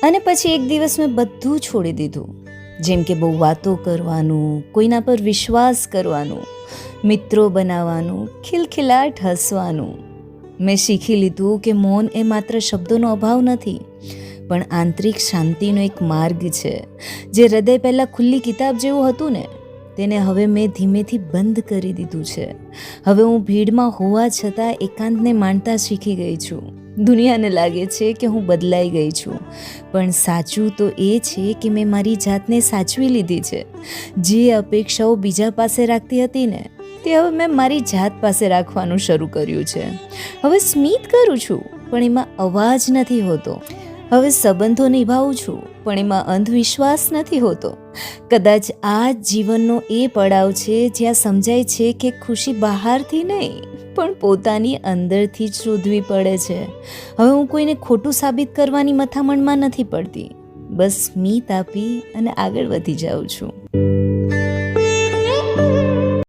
અને પછી એક દિવસ મેં બધું છોડી દીધું, જેમ કે બહુ વાતો કરવાનું, કોઈના પર વિશ્વાસ કરવાનું, મિત્રો બનાવવાનું, ખિલખિલાટ હસવાનું. મેં શીખી લીધું કે મૌન એ માત્ર શબ્દોનો અભાવ નથી, પણ આંતરિક શાંતિનો એક માર્ગ છે. જે હૃદય પહેલાં ખુલ્લી કિતાબ જેવું હતું ને, તેને હવે મેં ધીમેથી બંધ કરી દીધું છે. હવે હું ભીડમાં હોવા છતાં એકાંતને માણતા શીખી ગઈ છું. દુનિયાને લાગે છે કે હું બદલાઈ ગઈ છું, પણ સાચું તો એ છે કે મેં મારી જાતને સાચવી લીધી છે. જે અપેક્ષાઓ બીજા પાસે રાખતી હતી ને, તે હવે મેં મારી જાત પાસે રાખવાનું શરૂ કર્યું છે. હવે સ્મિત કરું છું, પણ એમાં અવાજ નથી હોતો. હવે સંબંધો નિભાવું છું, પણ એમાં અંધવિશ્વાસ નથી હોતો. કદાચ આ જ જીવનનો એ પડાવ છે જ્યાં સમજાય છે કે ખુશી બહારથી નહીં, પણ પોતાની અંદરથી જ શોધવી પડે છે. હવે હું કોઈને ખોટું સાબિત કરવાની મથામણમાં નથી પડતી. બસ સ્મિત આપી અને આગળ વધી જાઉં છું.